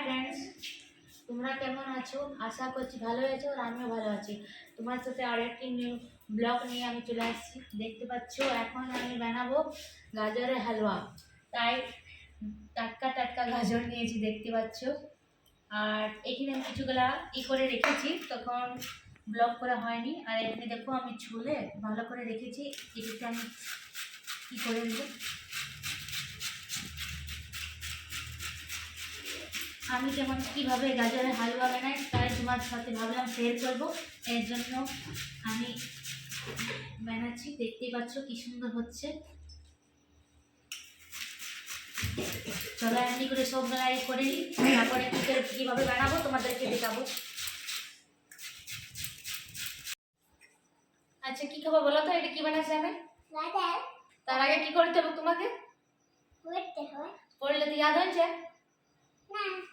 Friends, তোমরা কেমন আছো? আশা করছি ভালো আছো আর আমিও ভালো আছি। তোমার সাথে আরেকটি নিউ ব্লগ নিয়ে আমি চলে আসছি। দেখতে পাচ্ছ এখন আমি বানাবো গাজরের হালুয়া। তাই টাটকা টাটকা গাজর নিয়েছি, দেখতে পাচ্ছ। আর এখানে আমি কিছুগুলা করে রেখেছি, তখন ব্লগ করা হয়নি। আর এখানে দেখো আমি ছুলে ভালো করে রেখেছি। এটাকে আমি করে দেবো। আমি যেমন কীভাবে গাজরের হালুয়া বানাই তাই তোমার সাথে ভাবলাম শেয়ার করবো। এর জন্য আমি বানাচ্ছি, দেখতেই পাচ্ছ কি সুন্দর হচ্ছে। চলো এমনি করে সব বেলায় করে নিই, তারপরে কীভাবে বানাবো তোমাদেরকে দেখাবো। আচ্ছা কি খবর বলো তো, এটা কি বানাচ্ছে আমি? তার আগে কি করতে হবে তোমাকে? পড়লে তো ইয়াদ হয়েছে?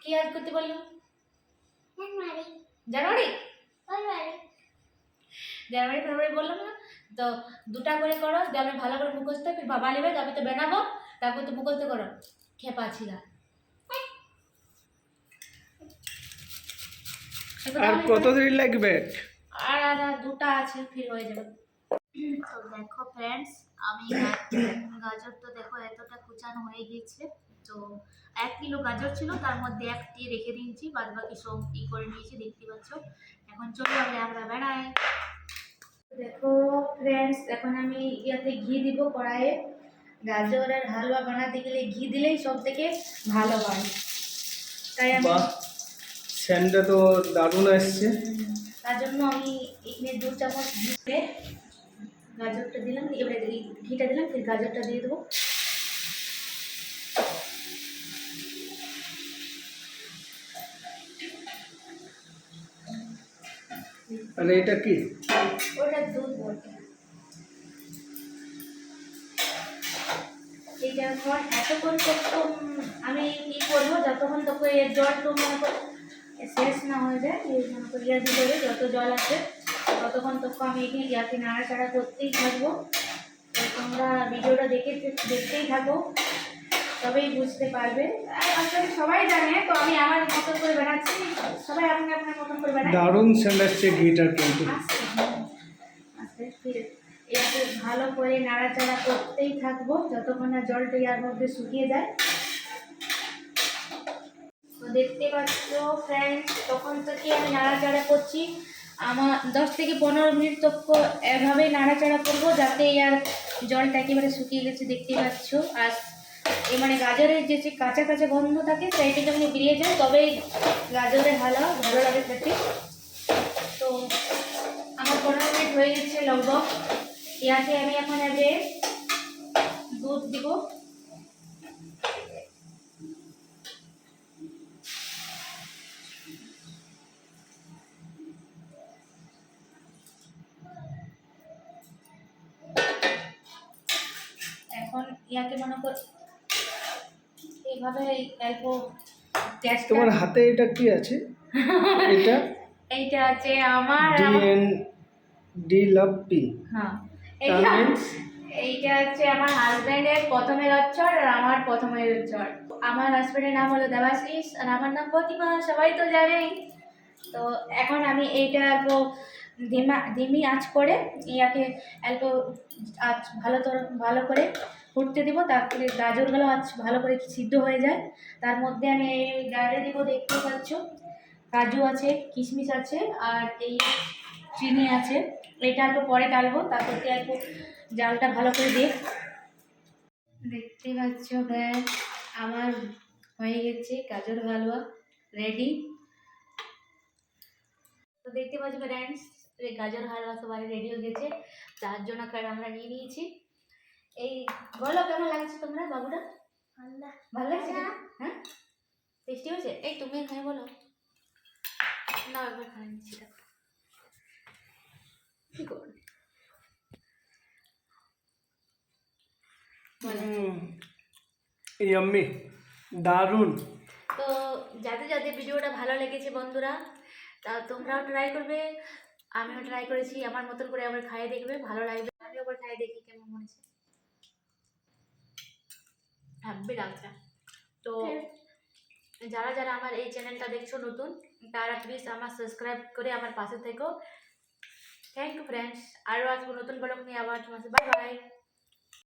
কি ইয়াদ করতে বললো? জানুয়ারি ফেব্রুয়ারি বললাম না তো, দুটা করে করো, আমি ভালো করে মুখস্থ, ফির বাবা নেবে, তবে তো বানাবো, তারপর তো মুখস্থ করো। খেপা ছিলা। আর কত দেরি লাগবে? আর দুটা আছে, ফির হয়ে যাবে। তো দেখো ফ্রেন্ডস, আমি গাজর তো দেখো এতটা কুচানো হয়ে গিয়েছে। তো 1 কিলো গাজর ছিল, তার মধ্যে একটি রেখে দিয়েছি, বাদ বাকি সব করে নিয়েছি, দেখতে পাচ্ছ। এখন চলো আমরা বানাই। দেখো ফ্রেন্ডস, এখন আমি ইয়াতে ঘি দিব কড়াইয়ে। গাজরের হালুয়া বানাতে গেলে ঘি দিলেই সব থেকে ভালো হয়। তাই আমি স্যান্ডটা তো দারুণ আসছে। তার জন্য আমি এখানে 2 চামচ ঘিতে গাজরটা দিলাম, এবারে ঘিটা দিলাম, ফির গাজরটা দিয়ে দেবো। আর এটা কি? ওটা দুধ বলতে। এইটা এখন এতক্ষণ আমি কি করবো, যতক্ষণ তখন এর জলটা মনে করো শেষ না হয়ে যায়, এই মনে করি ইয়ার ভিতরে যত জল আছে ততক্ষণ আমি এখানে ইয়াতে নাড়াচাড়া করতেই থাকবো। তোমরা ভিডিওটা দেখতেই থাকো, তবেই বুঝতে পারবে। আর আসলে সবাই জানে, তো আমি আমার মতন করে বানাচ্ছি, সবাই আপনার মতন করে বানায়। দারুণ সেন্ট আসছে ঘিটার কিন্তু। এটাকে ভালো করে নাড়াচাড়া করতেই থাকবো যতক্ষণ না জলটা ইয়ার মধ্যে শুকিয়ে যায়। তো দেখতে পাচ্ছ ফ্রেন্ডস, তখন থেকে আমি নাড়াচাড়া করছি। আমার 10 থেকে 15 মিনিট তক এভাবেই নাড়াচাড়া করবো, যাতে ইয়ার জলটা একেবারে শুকিয়ে গেছে, দেখতে পাচ্ছ। আর মানে গাজরের যে কাঁচা কাঁচা গন্ধ থাকে সেইটা যখন বেরিয়ে যায়, তবেই গাজরের হালুয়া ভালো লাগে খেতে। তো আমার 15 মিনিট হয়ে গেছে লগভগ। ইয়াতে আমি এখন এবারে দুধ দিব। এখন ইয়াকে মনে কর এইভাবে অল্প গ্যাস। তোমার হাতে এটা কি আছে? এটা এইটা আছে আমার ডি লাভ পি। হ্যাঁ, মিন্স এইটা হচ্ছে আমার হাজবেন্ডের প্রথমের অক্ষর আর আমার প্রথমের অক্ষর। আমার হাজবেন্ডের নাম হলো দেবাশিস আর আমার নাম প্রতিমা, সবাই তো জানেই। তো এখন আমি এইটা অল্প ধিমি আঁচ করে ইয়াকে অল্প আঁচ ভালো করে ফুটতে দিব, তারপরে গাজরগুলো আঁচ ভালো করে সিদ্ধ হয়ে যায়। তার মধ্যে আমি এই ডালে দিব, দেখতে পাচ্ছ কাজু আছে, কিশমিশ আছে, আর এই চিনি আছে। এটা একটু পরে ডালবো, তারপর একটু জালটা ভালো করে দিয়ে। দেখতে পাচ্ছ ব্যাস আমার হয়ে গেছে গাজর হালুয়া রেডি। তো দেখতে পাচ্ছ ফ্রেন্ডস, গাজর হালুয়া সবাই রেডি হয়ে গেছে। 4 জন আমরা নিয়ে নিয়েছি। এই বলো কেমন লাগছে তোমরা বাবুরা? ভালো লাগছে? হ্যাঁ, টেস্টি হয়েছে? এই তুমি হ্যাঁ বলো না, একবার খাই নিচ্ছি। কি করবে ইয়াম্মি, দারুণ। তো যাদের ভিডিওটা ভালো লেগেছে বন্ধুরা, তা তোমরাও ট্রাই করবে, আমিও ট্রাই করেছি, আমার মতন করে আবার খাইয়ে দেখবে, ভালো লাগবে। আমি আবার খাই দেখি কেমন হয়েছে। হ্যাপি লাগছে। তো যারা যারা আমার এই চ্যানেলটা দেখছো নতুন, তারা প্লিজ আমার সাবস্ক্রাইব করে আমার পাশে থেকো। Thank you friends. আরও আসবো নতুন ব্লগ নিয়ে আবার তোমার, বাই বাই।